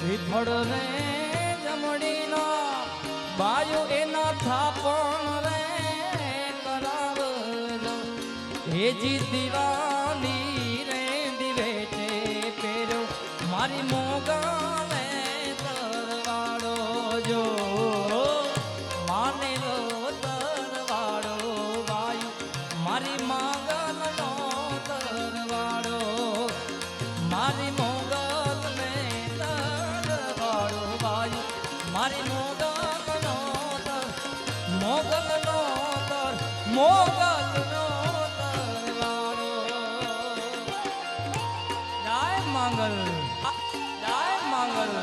વિઠળ રે જમડીનો બાયુ એના થાપણ રે કરાવજો હેજી દિવાની રે દિવેટે પેરો મારી મોગલે તરવાડો જો માને લો તરવાડો વાયુ મારી માગલનો તરવાડો મારી મોગલ ને તરવાડો વાયુ મારી મોગલનો મોગલનો મોગલનો તરવાડો જય મંગલ જય મંગલ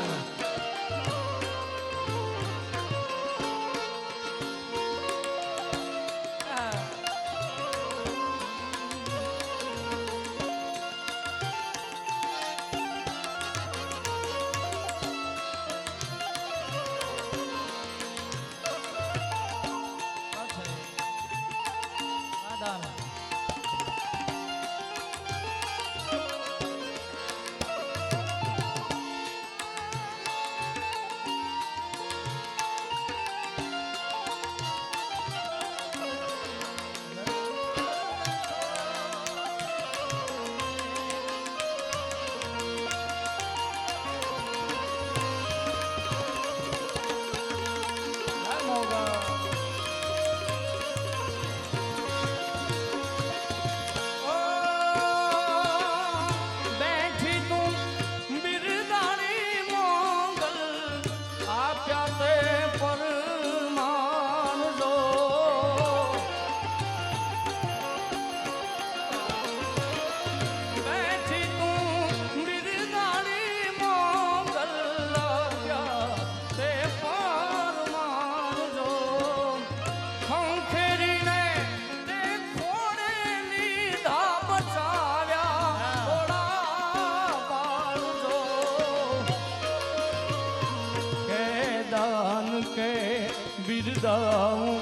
બિરદાઉં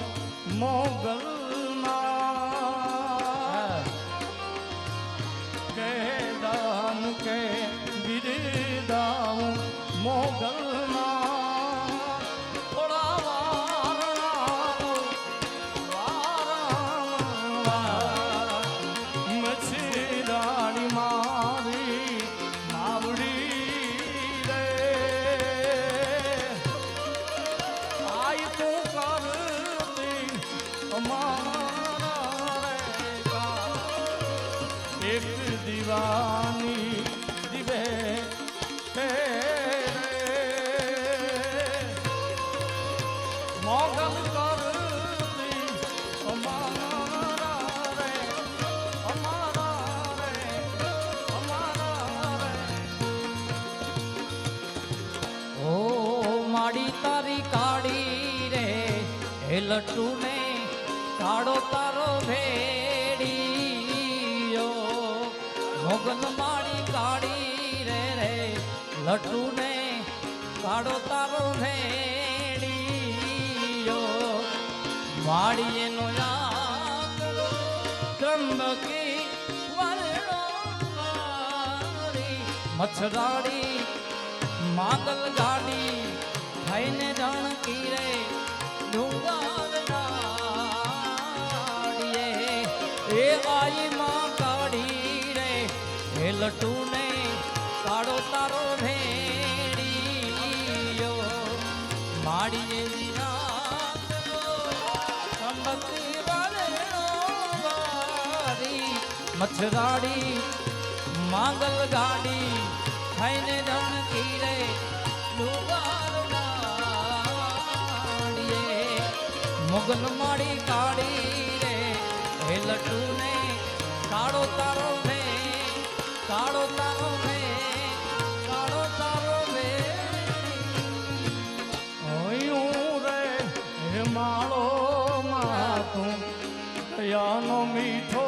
મોગલમાં કે દાન કે બિરદાઉં મોગલમાં થોડા વારણા મછરાણી મારી માવડી રે આય તું કરતી અમારા એક દીવાની દિવે મોગલ કરતી અમારા રે ઓ માડી તારી કાળી રે હે લટ્ટુ ને કાળો તારો ભેડીયો મોગલ માડી કાળી રે રે લટ્ટુ ને કાળો તારો ભેડીયો વાડી એનો યાદ ત્રંબકી વરણો મચ્છરાડી માગલ ગાડી થઈને જાણકી રે ડુંગાડીએ એ આઈ માં કાઢી રે હે લટુ ને કાળો તારો ભેડીયો માડીએ સંબતી મચ્છરાડી માંગલ ગાડી થઈને જાણકી રે મોગલ માડી કાળી રે હે લટુ ને કાળો તારો ભે કાળો તારો ભે કાળો તારો ભે ઓયું રે હે માળો માં તું દયાનો મીઠો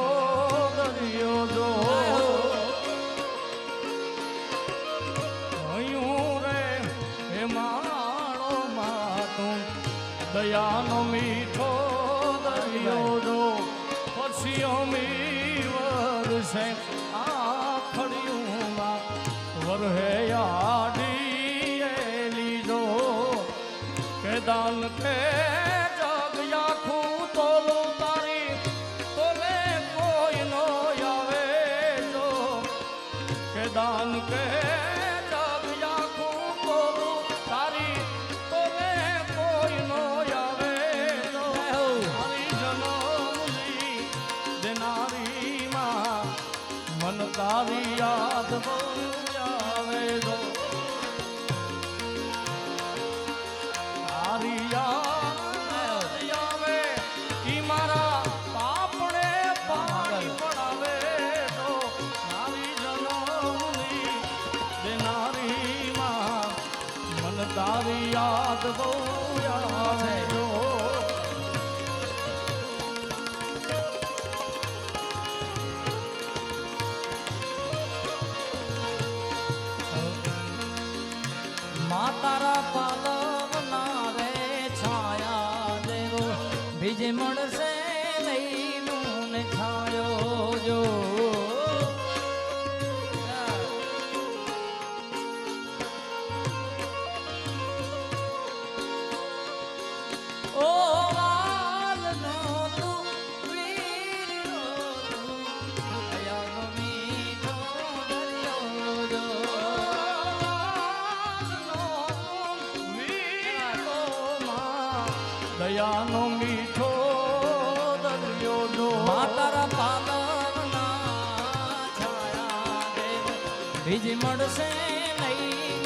દરિયો જો ઓયું રે હે માળો માં તું દયાનો મીઠો દરિયો જો પરસિયો મી વરસે આખડિયું વરહે આડી દાન કે જગ આખું તોલું તારી તોલે કોઈ નો આવે જો કે દાન કે જગ આખું તોલું તારી તોલે કોઈ નો આવે જો હરી જનમની દેનારી માં મન તારી યાદ બહુ આવે જો તારી યાદ બહુ આવે જો મા તારા પાલવના રે છાયા દેવો બીજ મળશે નહીં ને છાયો જો દયાનો મીઠો દરિયો જો માતારા પાલવના છાયા દેવ બીજ મળશે નહીં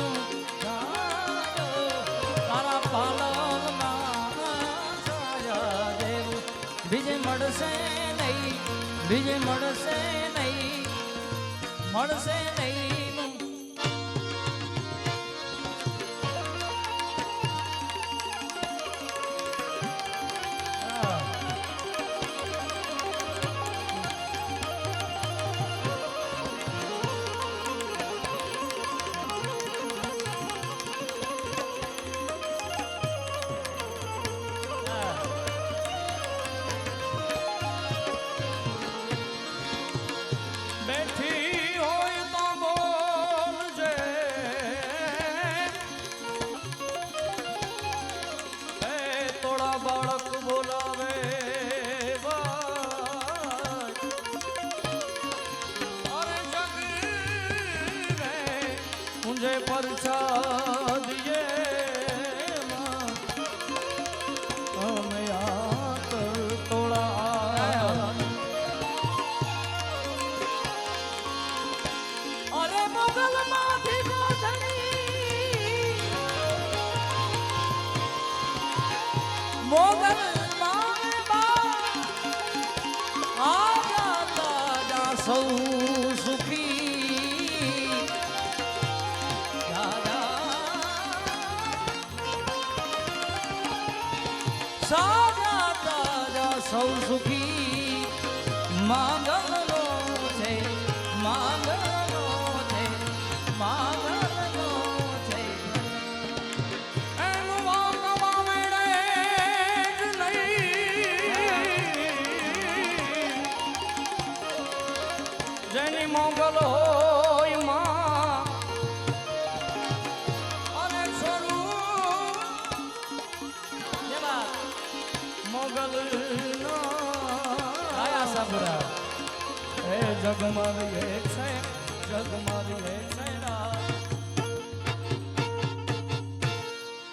તારા પાલવના છાયા દેવ બીજ મળશે નહીં બીજ મળશે નહીં મળશે નહીં બેઠી હોય તો બોલજે એ થોડા બાળક બોલાવે અરે જગ રે મુંજે પરછા દિયે અમે આત તોડા મોગલ આજા સૌ સુખી સાજા તાજા સૌ સુખી માંગલનો છે માંગલનો છે માંગલનો છે જેની મોગલ હોય માં અને છોડું મોગલ આયા સાબરા એ જગ મારી એક છે જગ મારી એક છે